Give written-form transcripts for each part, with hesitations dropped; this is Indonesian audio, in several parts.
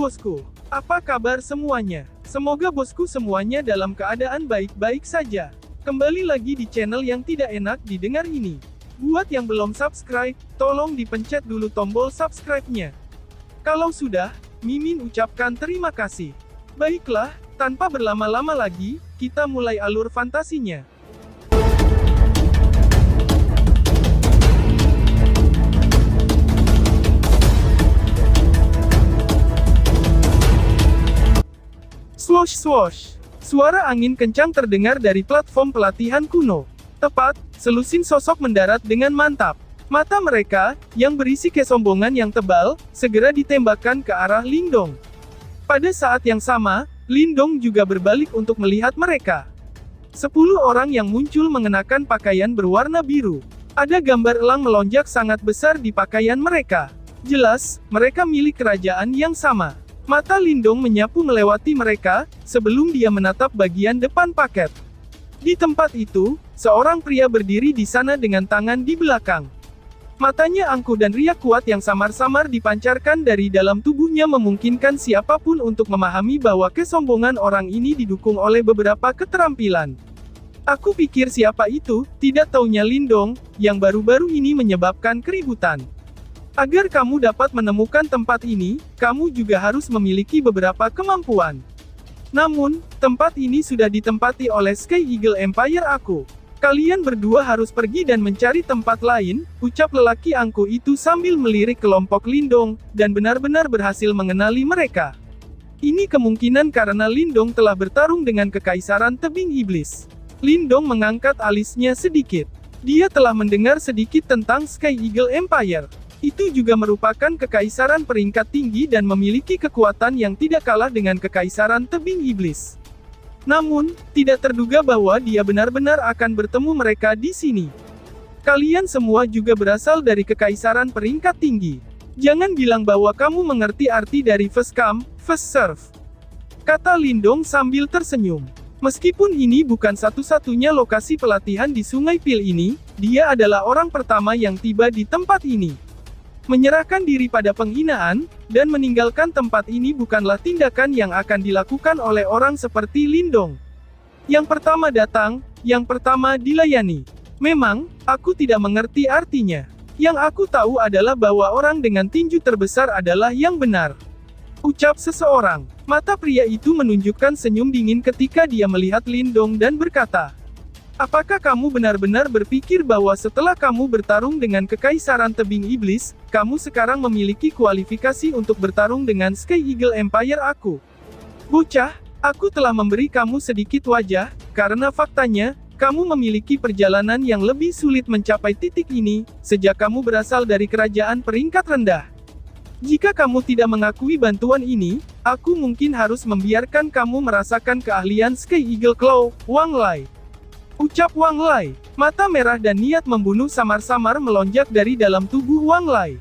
bosku. Apa kabar semuanya? Semoga bosku semuanya dalam keadaan baik-baik saja. Kembali lagi di channel yang tidak enak didengar ini. Buat yang belum subscribe, tolong dipencet dulu tombol subscribe-nya. Kalau sudah, Mimin ucapkan terima kasih. Baiklah, tanpa berlama-lama lagi, kita mulai alur fantasinya. Swosh swosh. Suara angin kencang terdengar dari platform pelatihan kuno. Tepat, selusin sosok mendarat dengan mantap. Mata mereka, yang berisi kesombongan yang tebal, segera ditembakkan ke arah Lindong. Pada saat yang sama, Lindong juga berbalik untuk melihat mereka. 10 orang yang muncul mengenakan pakaian berwarna biru. Ada gambar elang melonjak sangat besar di pakaian mereka. Jelas, mereka milik kerajaan yang sama. Mata Lindong menyapu melewati mereka, sebelum dia menatap bagian depan paket. Di tempat itu, seorang pria berdiri di sana dengan tangan di belakang. Matanya angkuh dan riak kuat yang samar-samar dipancarkan dari dalam tubuhnya memungkinkan siapapun untuk memahami bahwa kesombongan orang ini didukung oleh beberapa keterampilan. Aku pikir siapa itu, tidak taunya Lindong, yang baru-baru ini menyebabkan keributan. Agar kamu dapat menemukan tempat ini, kamu juga harus memiliki beberapa kemampuan. Namun, tempat ini sudah ditempati oleh Sky Eagle Empire aku. Kalian berdua harus pergi dan mencari tempat lain, ucap lelaki angkuh itu sambil melirik kelompok Lindong, dan benar-benar berhasil mengenali mereka. Ini kemungkinan karena Lindong telah bertarung dengan Kekaisaran Tebing Iblis. Lindong mengangkat alisnya sedikit. Dia telah mendengar sedikit tentang Sky Eagle Empire. Itu juga merupakan kekaisaran peringkat tinggi dan memiliki kekuatan yang tidak kalah dengan Kekaisaran Tebing Iblis. Namun, tidak terduga bahwa dia benar-benar akan bertemu mereka di sini. Kalian semua juga berasal dari kekaisaran peringkat tinggi. Jangan bilang bahwa kamu mengerti arti dari first come, first serve, kata Lindong sambil tersenyum. Meskipun ini bukan satu-satunya lokasi pelatihan di Sungai Pil ini, dia adalah orang pertama yang tiba di tempat ini. Menyerahkan diri pada penghinaan, dan meninggalkan tempat ini bukanlah tindakan yang akan dilakukan oleh orang seperti Lindong. Yang pertama datang, yang pertama dilayani. Memang, aku tidak mengerti artinya. Yang aku tahu adalah bahwa orang dengan tinju terbesar adalah yang benar, ucap seseorang. Mata pria itu menunjukkan senyum dingin ketika dia melihat Lindong dan berkata, apakah kamu benar-benar berpikir bahwa setelah kamu bertarung dengan Kekaisaran Tebing Iblis, kamu sekarang memiliki kualifikasi untuk bertarung dengan Sky Eagle Empire aku? Bocah, aku telah memberi kamu sedikit wajah, karena faktanya, kamu memiliki perjalanan yang lebih sulit mencapai titik ini, sejak kamu berasal dari kerajaan peringkat rendah. Jika kamu tidak mengakui bantuan ini, aku mungkin harus membiarkan kamu merasakan keahlian Sky Eagle Claw, Wang Lai. Ucap Wang Lai. Mata merah dan niat membunuh samar-samar melonjak dari dalam tubuh Wang Lai.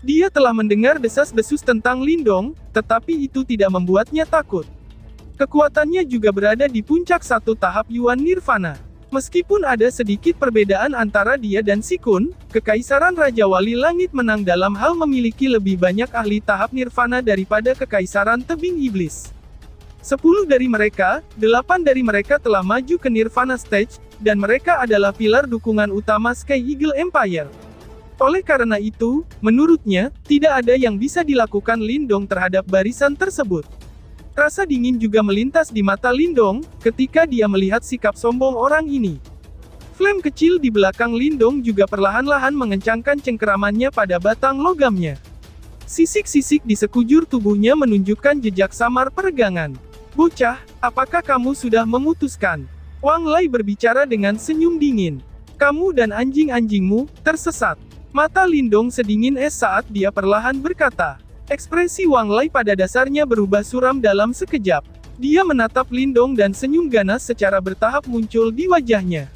Dia telah mendengar desas-desus tentang Lindong, tetapi itu tidak membuatnya takut. Kekuatannya juga berada di puncak satu tahap Yuan Nirvana. Meskipun ada sedikit perbedaan antara dia dan Sikun, Kekaisaran Raja Wali Langit menang dalam hal memiliki lebih banyak ahli tahap Nirvana daripada Kekaisaran Tebing Iblis. 10 dari mereka, 8 dari mereka telah maju ke Nirvana Stage, dan mereka adalah pilar dukungan utama Sky Eagle Empire. Oleh karena itu, menurutnya, tidak ada yang bisa dilakukan Lindong terhadap barisan tersebut. Rasa dingin juga melintas di mata Lindong, ketika dia melihat sikap sombong orang ini. Flame kecil di belakang Lindong juga perlahan-lahan mengencangkan cengkeramannya pada batang logamnya. Sisik-sisik di sekujur tubuhnya menunjukkan jejak samar peregangan. Bocah, apakah kamu sudah memutuskan? Wang Lai berbicara dengan senyum dingin. Kamu dan anjing-anjingmu, tersesat. Mata Lindong sedingin es saat dia perlahan berkata. Ekspresi Wang Lai pada dasarnya berubah suram dalam sekejap. Dia menatap Lindong dan senyum ganas secara bertahap muncul di wajahnya.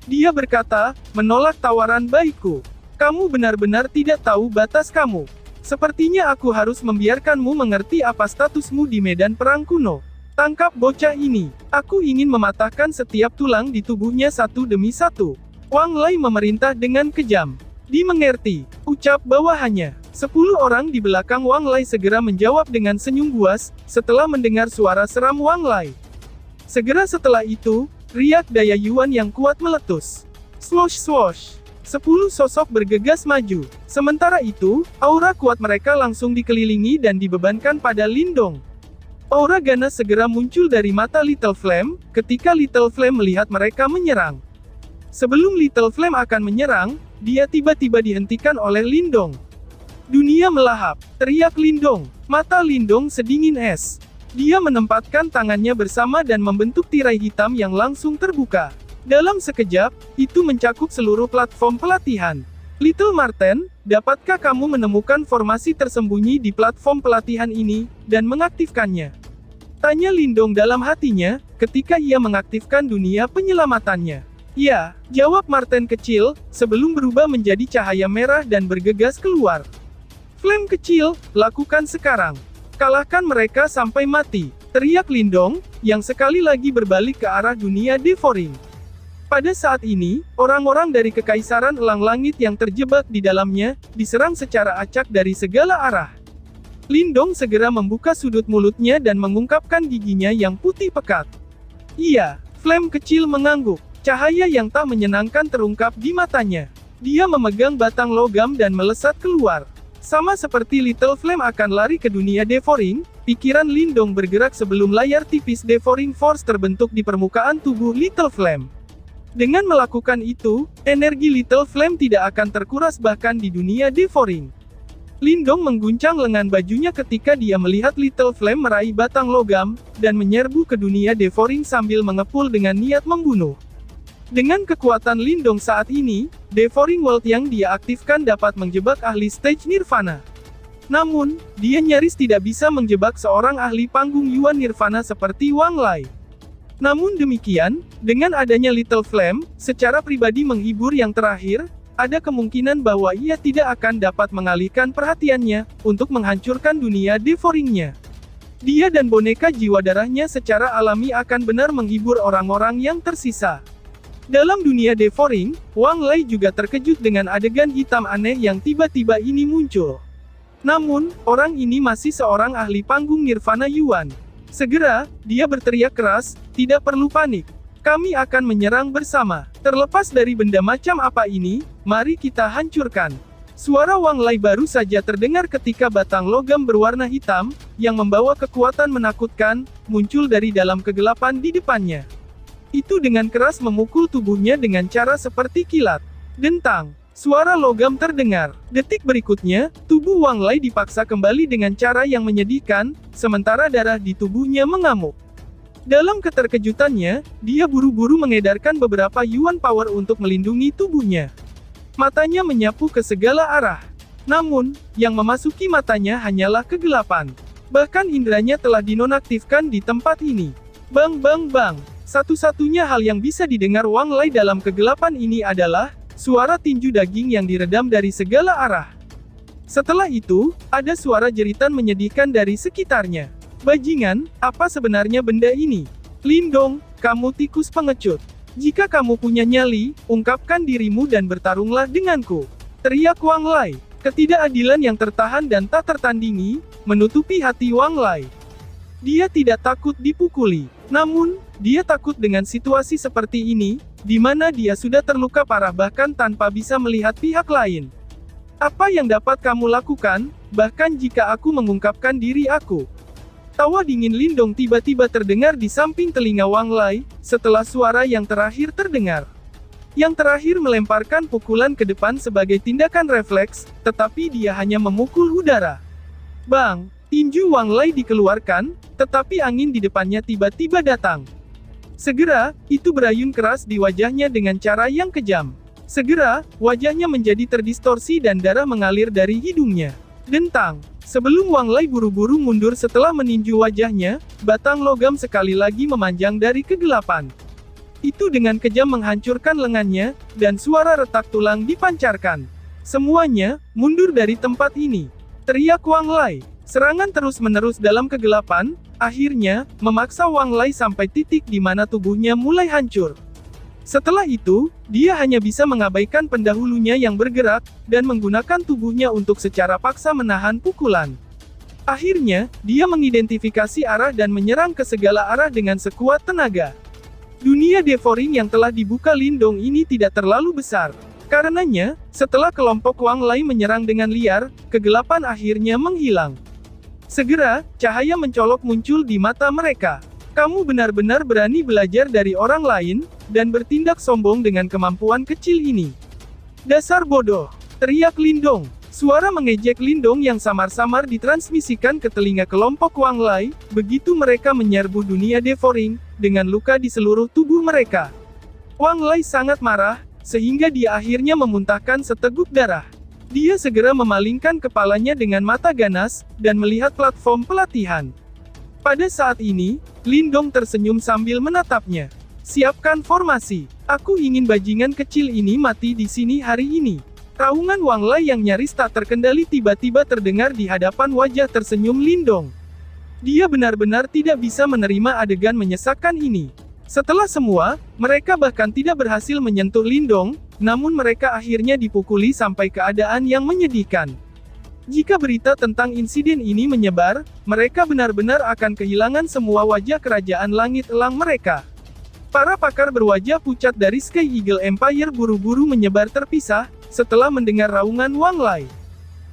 Dia berkata, menolak tawaran baikku. Kamu benar-benar tidak tahu batas kamu. Sepertinya aku harus membiarkanmu mengerti apa statusmu di medan perang kuno. Tangkap bocah ini. Aku ingin mematahkan setiap tulang di tubuhnya satu demi satu. Wang Lai memerintah dengan kejam. Dimengerti, ucap bawahannya. 10 orang di belakang Wang Lai segera menjawab dengan senyum buas, setelah mendengar suara seram Wang Lai. Segera setelah itu, riak daya Yuan yang kuat meletus. Swosh swosh. 10 sosok bergegas maju. Sementara itu, aura kuat mereka langsung dikelilingi dan dibebankan pada Lindong. Aura ganas segera muncul dari mata Little Flame, ketika Little Flame melihat mereka menyerang. Sebelum Little Flame akan menyerang, dia tiba-tiba dihentikan oleh Lindong. Dunia melahap, teriak Lindong. Mata Lindong sedingin es. Dia menempatkan tangannya bersama dan membentuk tirai hitam yang langsung terbuka. Dalam sekejap, itu mencakup seluruh platform pelatihan. Little Marten, dapatkah kamu menemukan formasi tersembunyi di platform pelatihan ini, dan mengaktifkannya? Tanya Lindong dalam hatinya, ketika ia mengaktifkan dunia penyelamatannya. Ya, jawab Marten kecil, sebelum berubah menjadi cahaya merah dan bergegas keluar. Flame kecil, lakukan sekarang. Kalahkan mereka sampai mati, teriak Lindong, yang sekali lagi berbalik ke arah dunia Devouring. Pada saat ini, orang-orang dari Kekaisaran Elang Langit yang terjebak di dalamnya, diserang secara acak dari segala arah. Lindong segera membuka sudut mulutnya dan mengungkapkan giginya yang putih pekat. Iya, Flame kecil mengangguk. Cahaya yang tak menyenangkan terungkap di matanya. Dia memegang batang logam dan melesat keluar. Sama seperti Little Flame akan lari ke dunia Devouring, pikiran Lindong bergerak sebelum layar tipis Devouring Force terbentuk di permukaan tubuh Little Flame. Dengan melakukan itu, energi Little Flame tidak akan terkuras bahkan di dunia Devouring. Lindong mengguncang lengan bajunya ketika dia melihat Little Flame meraih batang logam, dan menyerbu ke dunia Devouring sambil mengepul dengan niat membunuh. Dengan kekuatan Lindong saat ini, Devouring World yang dia aktifkan dapat menjebak ahli stage Nirvana. Namun, dia nyaris tidak bisa menjebak seorang ahli panggung Yuan Nirvana seperti Wang Lai. Namun demikian, dengan adanya Little Flame, secara pribadi menghibur yang terakhir, ada kemungkinan bahwa ia tidak akan dapat mengalihkan perhatiannya, untuk menghancurkan dunia Devouring-nya. Dia dan boneka jiwa darahnya secara alami akan benar menghibur orang-orang yang tersisa. Dalam dunia Devouring, Wang Lai juga terkejut dengan adegan hitam aneh yang tiba-tiba ini muncul. Namun, orang ini masih seorang ahli panggung Nirvana Yuan. Segera, dia berteriak keras, tidak perlu panik. Kami akan menyerang bersama. Terlepas dari benda macam apa ini, mari kita hancurkan. Suara Wang Lai baru saja terdengar ketika batang logam berwarna hitam, yang membawa kekuatan menakutkan, muncul dari dalam kegelapan di depannya. Itu dengan keras memukul tubuhnya dengan cara seperti kilat. Dentang. Suara logam terdengar. Detik berikutnya, tubuh Wang Lai dipaksa kembali dengan cara yang menyedihkan, sementara darah di tubuhnya mengamuk. Dalam keterkejutannya, dia buru-buru mengedarkan beberapa Yuan Power untuk melindungi tubuhnya. Matanya menyapu ke segala arah. Namun, yang memasuki matanya hanyalah kegelapan. Bahkan indranya telah dinonaktifkan di tempat ini. Bang bang bang. Satu-satunya hal yang bisa didengar Wang Lai dalam kegelapan ini adalah suara tinju daging yang diredam dari segala arah. Setelah itu, ada suara jeritan menyedihkan dari sekitarnya. Bajingan, apa sebenarnya benda ini? Lindong, kamu tikus pengecut. Jika kamu punya nyali, ungkapkan dirimu dan bertarunglah denganku. Teriak Wang Lai. Ketidakadilan yang tertahan dan tak tertandingi, menutupi hati Wang Lai. Dia tidak takut dipukuli. Namun, dia takut dengan situasi seperti ini, di mana dia sudah terluka parah bahkan tanpa bisa melihat pihak lain. Apa yang dapat kamu lakukan, bahkan jika aku mengungkapkan diri aku? Tawa dingin Lindong tiba-tiba terdengar di samping telinga Wang Lai, setelah suara yang terakhir terdengar. Yang terakhir melemparkan pukulan ke depan sebagai tindakan refleks, tetapi dia hanya memukul udara. Bang! Tinju Wang Lai dikeluarkan, tetapi angin di depannya tiba-tiba datang. Segera, itu berayun keras di wajahnya dengan cara yang kejam. Segera, wajahnya menjadi terdistorsi dan darah mengalir dari hidungnya. Dentang. Sebelum Wang Lai buru-buru mundur setelah meninju wajahnya, batang logam sekali lagi memanjang dari kegelapan. Itu dengan kejam menghancurkan lengannya, dan suara retak tulang dipancarkan. Semuanya, mundur dari tempat ini. Teriak Wang Lai. Serangan terus-menerus dalam kegelapan, akhirnya, memaksa Wang Lai sampai titik di mana tubuhnya mulai hancur. Setelah itu, dia hanya bisa mengabaikan pendahulunya yang bergerak, dan menggunakan tubuhnya untuk secara paksa menahan pukulan. Akhirnya, dia mengidentifikasi arah dan menyerang ke segala arah dengan sekuat tenaga. Dunia devouring yang telah dibuka Lindong ini tidak terlalu besar. Karenanya, setelah kelompok Wang Lai menyerang dengan liar, kegelapan akhirnya menghilang. Segera, cahaya mencolok muncul di mata mereka. Kamu benar-benar berani belajar dari orang lain, dan bertindak sombong dengan kemampuan kecil ini. Dasar bodoh, teriak Lindong. Suara mengejek Lindong yang samar-samar ditransmisikan ke telinga kelompok Wang Lai, begitu mereka menyerbu dunia devouring, dengan luka di seluruh tubuh mereka. Wang Lai sangat marah, sehingga dia akhirnya memuntahkan seteguk darah. Dia segera memalingkan kepalanya dengan mata ganas, dan melihat platform pelatihan. Pada saat ini, Lindong tersenyum sambil menatapnya. Siapkan formasi. Aku ingin bajingan kecil ini mati di sini hari ini. Raungan Wang Lai yang nyaris tak terkendali tiba-tiba terdengar di hadapan wajah tersenyum Lindong. Dia benar-benar tidak bisa menerima adegan menyesakkan ini. Setelah semua, mereka bahkan tidak berhasil menyentuh Lindong, namun mereka akhirnya dipukuli sampai keadaan yang menyedihkan. Jika berita tentang insiden ini menyebar, mereka benar-benar akan kehilangan semua wajah kerajaan langit elang mereka. Para pakar berwajah pucat dari Sky Eagle Empire buru-buru menyebar terpisah, setelah mendengar raungan Wang Lai.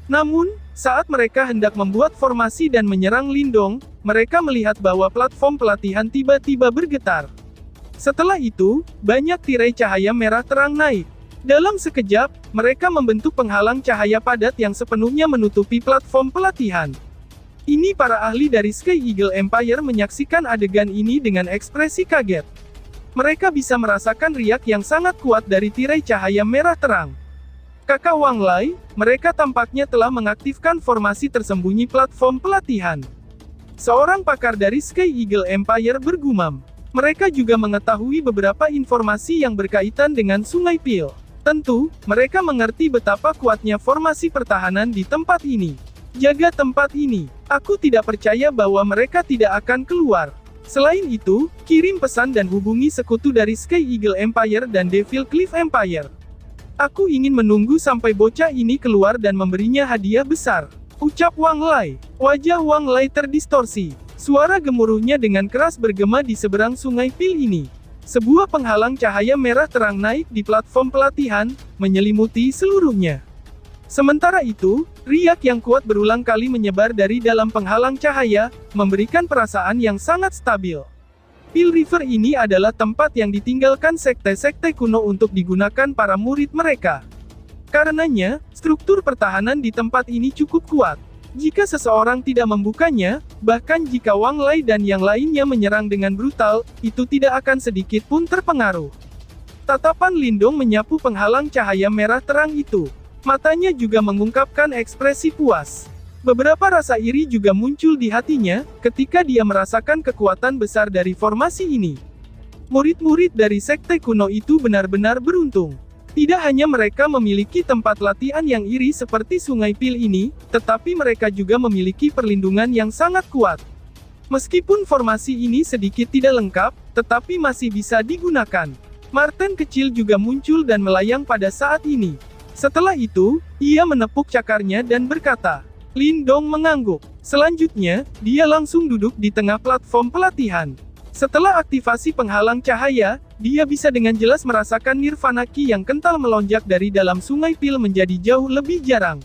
Namun, saat mereka hendak membuat formasi dan menyerang Lindong, mereka melihat bahwa platform pelatihan tiba-tiba bergetar. Setelah itu, banyak tirai cahaya merah terang naik. Dalam sekejap, mereka membentuk penghalang cahaya padat yang sepenuhnya menutupi platform pelatihan. Ini para ahli dari Sky Eagle Empire menyaksikan adegan ini dengan ekspresi kaget. Mereka bisa merasakan riak yang sangat kuat dari tirai cahaya merah terang. Kakak Wang Lai, mereka tampaknya telah mengaktifkan formasi tersembunyi platform pelatihan. Seorang pakar dari Sky Eagle Empire bergumam. Mereka juga mengetahui beberapa informasi yang berkaitan dengan Sungai Pil. Tentu, mereka mengerti betapa kuatnya formasi pertahanan di tempat ini. Jaga tempat ini. Aku tidak percaya bahwa mereka tidak akan keluar. Selain itu, kirim pesan dan hubungi sekutu dari Sky Eagle Empire dan Devil Cliff Empire. Aku ingin menunggu sampai bocah ini keluar dan memberinya hadiah besar. Ucap Wang Lai. Wajah Wang Lai terdistorsi. Suara gemuruhnya dengan keras bergema di seberang Sungai Pil ini. Sebuah penghalang cahaya merah terang naik di platform pelatihan, menyelimuti seluruhnya. Sementara itu, riak yang kuat berulang kali menyebar dari dalam penghalang cahaya, memberikan perasaan yang sangat stabil. Pil River ini adalah tempat yang ditinggalkan sekte-sekte kuno untuk digunakan para murid mereka. Karenanya, struktur pertahanan di tempat ini cukup kuat. Jika seseorang tidak membukanya, bahkan jika Wang Lai dan yang lainnya menyerang dengan brutal, itu tidak akan sedikit pun terpengaruh. Tatapan Lindong menyapu penghalang cahaya merah terang itu. Matanya juga mengungkapkan ekspresi puas. Beberapa rasa iri juga muncul di hatinya, ketika dia merasakan kekuatan besar dari formasi ini. Murid-murid dari sekte kuno itu benar-benar beruntung. Tidak hanya mereka memiliki tempat latihan yang iri seperti Sungai Pil ini, tetapi mereka juga memiliki perlindungan yang sangat kuat. Meskipun formasi ini sedikit tidak lengkap, tetapi masih bisa digunakan. Marten kecil juga muncul dan melayang pada saat ini. Setelah itu, ia menepuk cakarnya dan berkata, Lindong mengangguk. Selanjutnya, dia langsung duduk di tengah platform pelatihan. Setelah aktivasi penghalang cahaya, dia bisa dengan jelas merasakan nirvana ki yang kental melonjak dari dalam Sungai Pil menjadi jauh lebih jarang.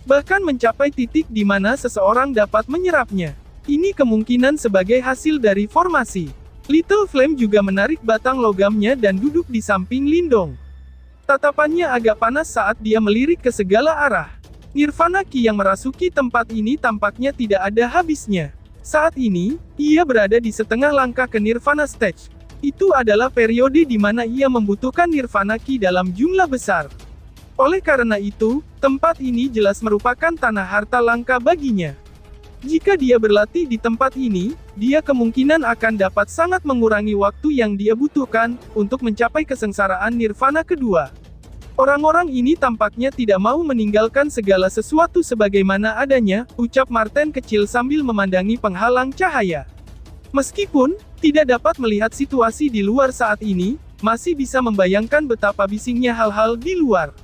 Bahkan mencapai titik di mana seseorang dapat menyerapnya. Ini kemungkinan sebagai hasil dari formasi. Little Flame juga menarik batang logamnya dan duduk di samping Lindong. Tatapannya agak panas saat dia melirik ke segala arah. Nirvana Ki yang merasuki tempat ini tampaknya tidak ada habisnya. Saat ini, ia berada di setengah langkah ke Nirvana Stage. Itu adalah periode di mana ia membutuhkan Nirvana Ki dalam jumlah besar. Oleh karena itu, tempat ini jelas merupakan tanah harta langka baginya. Jika dia berlatih di tempat ini, dia kemungkinan akan dapat sangat mengurangi waktu yang dia butuhkan untuk mencapai kesengsaraan Nirvana kedua. Orang-orang ini tampaknya tidak mau meninggalkan segala sesuatu sebagaimana adanya, ucap Marten kecil sambil memandangi penghalang cahaya. Meskipun tidak dapat melihat situasi di luar saat ini, masih bisa membayangkan betapa bisingnya hal-hal di luar.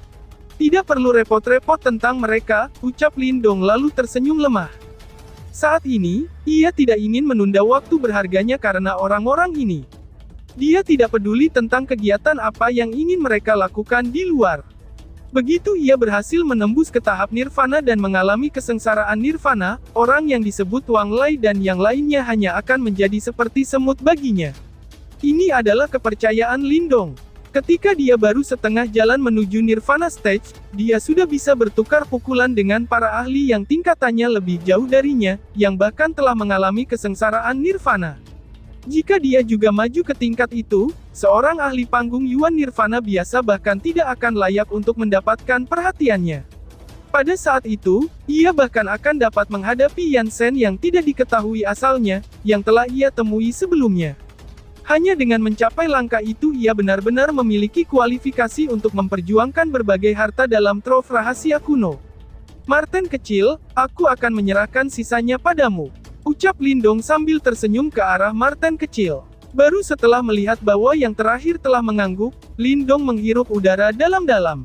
Tidak perlu repot-repot tentang mereka, ucap Lindong lalu tersenyum lemah. Saat ini, ia tidak ingin menunda waktu berharganya karena orang-orang ini. Dia tidak peduli tentang kegiatan apa yang ingin mereka lakukan di luar. Begitu ia berhasil menembus ke tahap nirvana dan mengalami kesengsaraan nirvana, orang yang disebut Wang Lai dan yang lainnya hanya akan menjadi seperti semut baginya. Ini adalah kepercayaan Lindong. Ketika dia baru setengah jalan menuju Nirvana Stage, dia sudah bisa bertukar pukulan dengan para ahli yang tingkatannya lebih jauh darinya, yang bahkan telah mengalami kesengsaraan Nirvana. Jika dia juga maju ke tingkat itu, seorang ahli panggung Yuan Nirvana biasa bahkan tidak akan layak untuk mendapatkan perhatiannya. Pada saat itu, ia bahkan akan dapat menghadapi Yan Shen yang tidak diketahui asalnya, yang telah ia temui sebelumnya. Hanya dengan mencapai langkah itu ia benar-benar memiliki kualifikasi untuk memperjuangkan berbagai harta dalam trove rahasia kuno. Marten kecil, aku akan menyerahkan sisanya padamu, ucap Lindong sambil tersenyum ke arah Marten kecil. Baru setelah melihat bahwa yang terakhir telah mengangguk, Lindong menghirup udara dalam-dalam.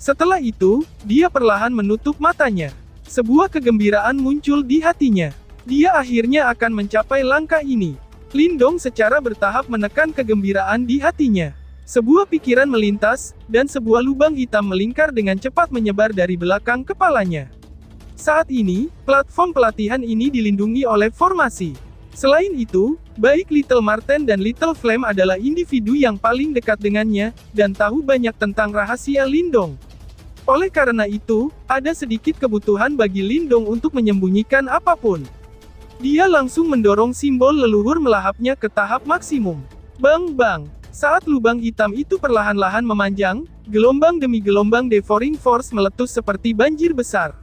Setelah itu, dia perlahan menutup matanya. Sebuah kegembiraan muncul di hatinya. Dia akhirnya akan mencapai langkah ini. Lindong secara bertahap menekan kegembiraan di hatinya. Sebuah pikiran melintas, dan sebuah lubang hitam melingkar dengan cepat menyebar dari belakang kepalanya. Saat ini, platform pelatihan ini dilindungi oleh formasi. Selain itu, baik Little Marten dan Little Flame adalah individu yang paling dekat dengannya, dan tahu banyak tentang rahasia Lindong. Oleh karena itu, ada sedikit kebutuhan bagi Lindong untuk menyembunyikan apapun. Dia langsung mendorong simbol leluhur melahapnya ke tahap maksimum. Bang-bang! Saat lubang hitam itu perlahan-lahan memanjang, gelombang demi gelombang devouring force meletus seperti banjir besar.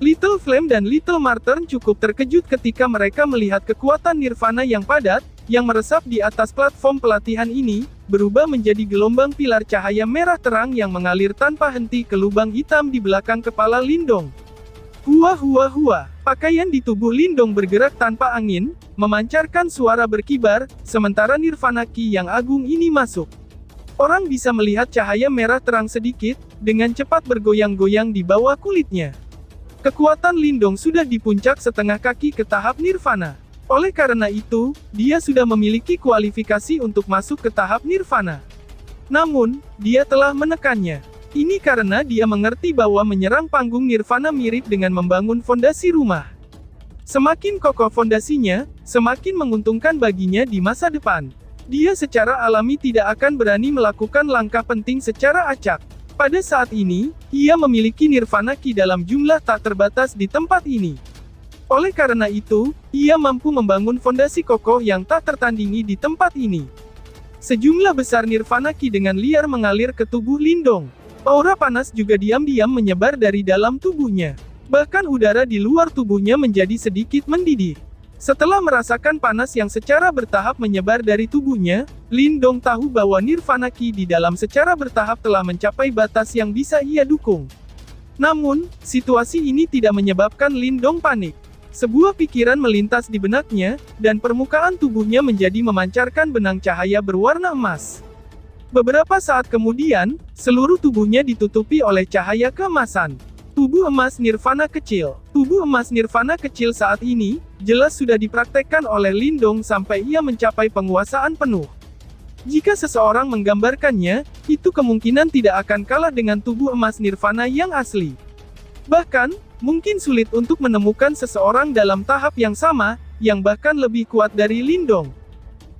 Little Flame dan Little Marten cukup terkejut ketika mereka melihat kekuatan nirvana yang padat, yang meresap di atas platform pelatihan ini, berubah menjadi gelombang pilar cahaya merah terang yang mengalir tanpa henti ke lubang hitam di belakang kepala Lindong. Hua. Pakaian di tubuh Lindong bergerak tanpa angin, memancarkan suara berkibar, sementara nirvana ki yang agung ini masuk. Orang bisa melihat cahaya merah terang sedikit, dengan cepat bergoyang-goyang di bawah kulitnya. Kekuatan Lindong sudah di puncak setengah kaki ke tahap nirvana. Oleh karena itu, dia sudah memiliki kualifikasi untuk masuk ke tahap nirvana. Namun, dia telah menekannya. Ini karena dia mengerti bahwa menyerang panggung nirvana mirip dengan membangun fondasi rumah. Semakin kokoh fondasinya, semakin menguntungkan baginya di masa depan. Dia secara alami tidak akan berani melakukan langkah penting secara acak. Pada saat ini, ia memiliki nirvana ki dalam jumlah tak terbatas di tempat ini. Oleh karena itu, ia mampu membangun fondasi kokoh yang tak tertandingi di tempat ini. Sejumlah besar nirvana ki dengan liar mengalir ke tubuh Lindong. Aura panas juga diam-diam menyebar dari dalam tubuhnya. Bahkan udara di luar tubuhnya menjadi sedikit mendidih. Setelah merasakan panas yang secara bertahap menyebar dari tubuhnya, Lindong tahu bahwa nirvana ki di dalam secara bertahap telah mencapai batas yang bisa ia dukung. Namun, situasi ini tidak menyebabkan Lindong panik. Sebuah pikiran melintas di benaknya, dan permukaan tubuhnya menjadi memancarkan benang cahaya berwarna emas. Beberapa saat kemudian, seluruh tubuhnya ditutupi oleh cahaya keemasan. Tubuh emas nirvana kecil. Tubuh emas nirvana kecil saat ini, jelas sudah dipraktekkan oleh Lindong sampai ia mencapai penguasaan penuh. Jika seseorang menggambarkannya, itu kemungkinan tidak akan kalah dengan tubuh emas nirvana yang asli. Bahkan, mungkin sulit untuk menemukan seseorang dalam tahap yang sama, yang bahkan lebih kuat dari Lindong.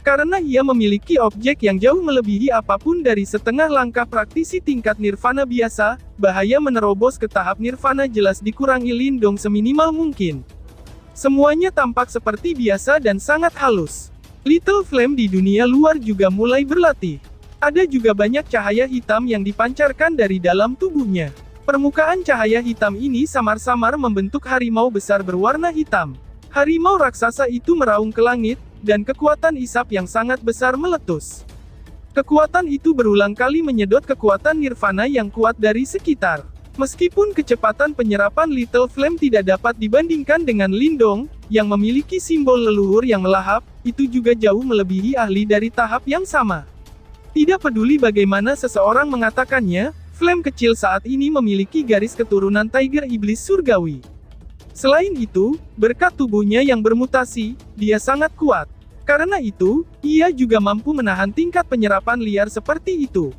Karena ia memiliki objek yang jauh melebihi apapun dari setengah langkah praktisi tingkat nirvana biasa, bahaya menerobos ke tahap nirvana jelas dikurangi Lindong seminimal mungkin. Semuanya tampak seperti biasa dan sangat halus. Little Flame di dunia luar juga mulai berlatih. Ada juga banyak cahaya hitam yang dipancarkan dari dalam tubuhnya. Permukaan cahaya hitam ini samar-samar membentuk harimau besar berwarna hitam. Harimau raksasa itu meraung ke langit, dan kekuatan isap yang sangat besar meletus. Kekuatan itu berulang kali menyedot kekuatan nirvana yang kuat dari sekitar. Meskipun kecepatan penyerapan Little Flame tidak dapat dibandingkan dengan Lindong, yang memiliki simbol leluhur yang melahap, itu juga jauh melebihi ahli dari tahap yang sama. Tidak peduli bagaimana seseorang mengatakannya, Flame kecil saat ini memiliki garis keturunan Tiger Iblis Surgawi. Selain itu, berkat tubuhnya yang bermutasi, dia sangat kuat. Karena itu, ia juga mampu menahan tingkat penyerapan liar seperti itu.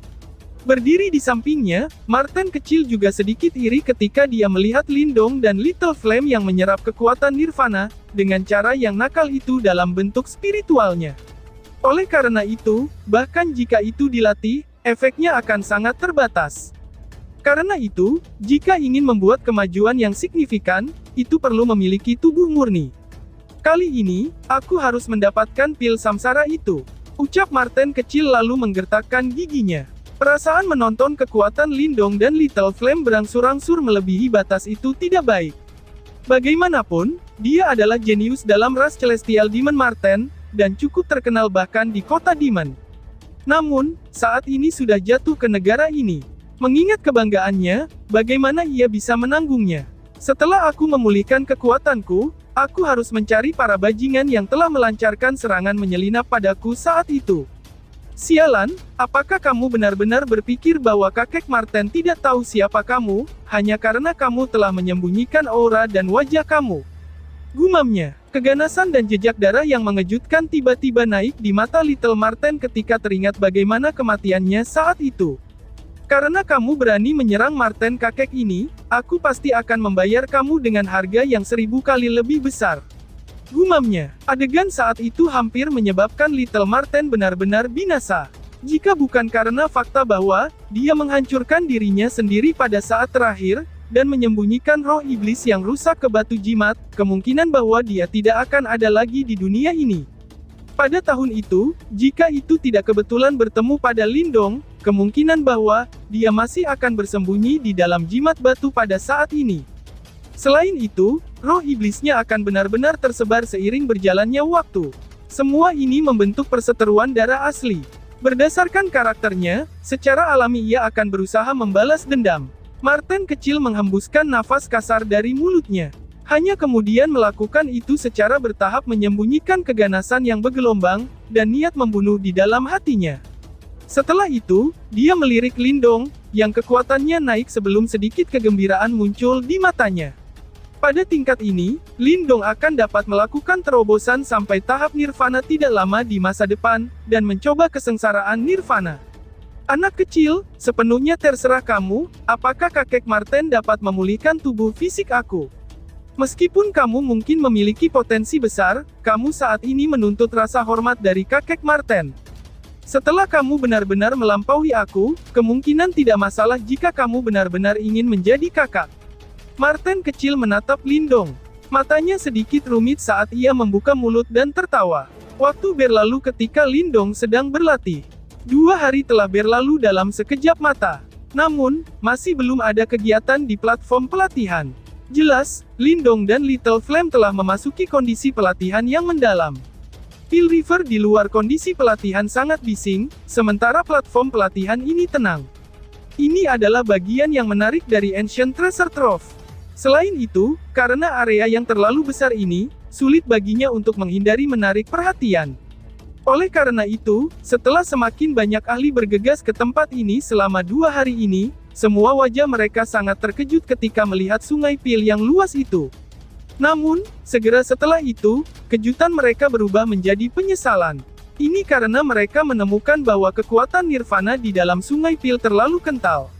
Berdiri di sampingnya, Marten kecil juga sedikit iri ketika dia melihat Lindong dan Little Flame yang menyerap kekuatan Nirvana, dengan cara yang nakal itu dalam bentuk spiritualnya. Oleh karena itu, bahkan jika itu dilatih, efeknya akan sangat terbatas. Karena itu, jika ingin membuat kemajuan yang signifikan, itu perlu memiliki tubuh murni. Kali ini, aku harus mendapatkan pil samsara itu, ucap Marten kecil lalu menggertakkan giginya. Perasaan menonton kekuatan Lindong dan Little Flame berangsur-angsur melebihi batas itu tidak baik. Bagaimanapun, dia adalah jenius dalam ras Celestial Demon Marten, dan cukup terkenal bahkan di kota Demon. Namun, saat ini sudah jatuh ke negara ini. Mengingat kebanggaannya, bagaimana ia bisa menanggungnya? Setelah aku memulihkan kekuatanku, aku harus mencari para bajingan yang telah melancarkan serangan menyelinap padaku saat itu. Sialan, apakah kamu benar-benar berpikir bahwa kakek Marten tidak tahu siapa kamu, hanya karena kamu telah menyembunyikan aura dan wajah kamu? Gumamnya, keganasan dan jejak darah yang mengejutkan tiba-tiba naik di mata Little Marten ketika teringat bagaimana kematiannya saat itu. Karena kamu berani menyerang Marten kakek ini, aku pasti akan membayar kamu dengan harga yang 1000 kali lebih besar. Gumamnya, adegan saat itu hampir menyebabkan Little Marten benar-benar binasa. Jika bukan karena fakta bahwa dia menghancurkan dirinya sendiri pada saat terakhir, dan menyembunyikan roh iblis yang rusak ke batu jimat, kemungkinan bahwa dia tidak akan ada lagi di dunia ini. Pada tahun itu, jika itu tidak kebetulan bertemu pada Lindong, kemungkinan bahwa dia masih akan bersembunyi di dalam jimat batu pada saat ini. Selain itu, roh iblisnya akan benar-benar tersebar seiring berjalannya waktu. Semua ini membentuk perseteruan darah asli. Berdasarkan karakternya, secara alami ia akan berusaha membalas dendam. Marten kecil menghembuskan nafas kasar dari mulutnya. Hanya kemudian melakukan itu secara bertahap menyembunyikan keganasan yang bergelombang, dan niat membunuh di dalam hatinya. Setelah itu, dia melirik Lindong, yang kekuatannya naik sebelum sedikit kegembiraan muncul di matanya. Pada tingkat ini, Lindong akan dapat melakukan terobosan sampai tahap Nirvana tidak lama di masa depan, dan mencoba kesengsaraan Nirvana. Anak kecil, sepenuhnya terserah kamu, apakah kakek Marten dapat memulihkan tubuh fisik aku? Meskipun kamu mungkin memiliki potensi besar, kamu saat ini menuntut rasa hormat dari kakek Marten. Setelah kamu benar-benar melampaui aku, kemungkinan tidak masalah jika kamu benar-benar ingin menjadi kakak. Marten kecil menatap Lindong. Matanya sedikit rumit saat ia membuka mulut dan tertawa. Waktu berlalu ketika Lindong sedang berlatih. 2 hari telah berlalu dalam sekejap mata. Namun, masih belum ada kegiatan di platform pelatihan. Jelas, Lindong dan Little Flame telah memasuki kondisi pelatihan yang mendalam. Pill River di luar kondisi pelatihan sangat bising, sementara platform pelatihan ini tenang. Ini adalah bagian yang menarik dari Ancient Treasure Trove. Selain itu, karena area yang terlalu besar ini, sulit baginya untuk menghindari menarik perhatian. Oleh karena itu, setelah semakin banyak ahli bergegas ke tempat ini selama 2 hari ini, semua wajah mereka sangat terkejut ketika melihat sungai pil yang luas itu. Namun, segera setelah itu, kejutan mereka berubah menjadi penyesalan. Ini karena mereka menemukan bahwa kekuatan Nirvana di dalam sungai pil terlalu kental.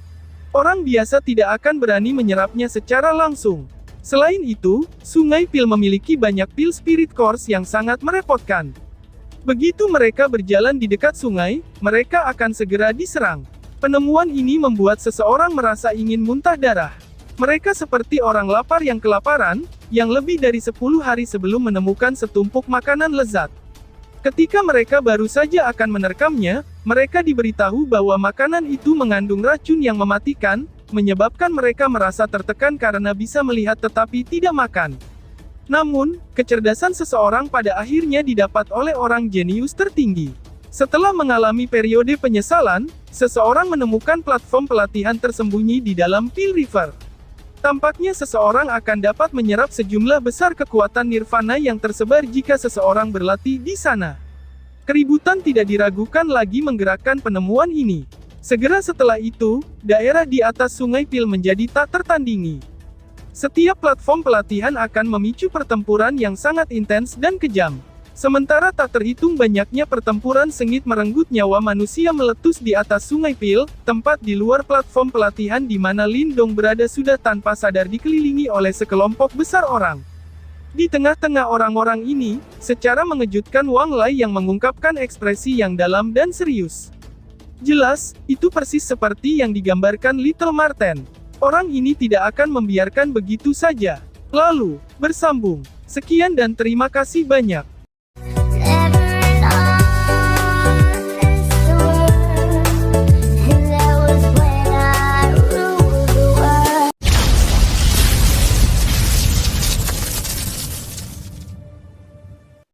Orang biasa tidak akan berani menyerapnya secara langsung. Selain itu, sungai pil memiliki banyak pil spirit cores yang sangat merepotkan. Begitu mereka berjalan di dekat sungai, mereka akan segera diserang. Penemuan ini membuat seseorang merasa ingin muntah darah. Mereka seperti orang lapar yang kelaparan, yang lebih dari 10 hari sebelum menemukan setumpuk makanan lezat. Ketika mereka baru saja akan menerkamnya, mereka diberitahu bahwa makanan itu mengandung racun yang mematikan, menyebabkan mereka merasa tertekan karena bisa melihat tetapi tidak makan. Namun, kecerdasan seseorang pada akhirnya didapat oleh orang jenius tertinggi. Setelah mengalami periode penyesalan, seseorang menemukan platform pelatihan tersembunyi di dalam Pill River. Tampaknya seseorang akan dapat menyerap sejumlah besar kekuatan Nirvana yang tersebar jika seseorang berlatih di sana. Keributan tidak diragukan lagi menggerakkan penemuan ini. Segera setelah itu, daerah di atas Sungai Pil menjadi tak tertandingi. Setiap platform pelatihan akan memicu pertempuran yang sangat intens dan kejam. Sementara tak terhitung banyaknya pertempuran sengit merenggut nyawa manusia meletus di atas Sungai Pil, tempat di luar platform pelatihan di mana Lin Dong berada sudah tanpa sadar dikelilingi oleh sekelompok besar orang. Di tengah-tengah orang-orang ini, secara mengejutkan Wang Lai yang mengungkapkan ekspresi yang dalam dan serius. Jelas, itu persis seperti yang digambarkan Little Marten. Orang ini tidak akan membiarkan begitu saja. Lalu, bersambung. Sekian dan terima kasih banyak.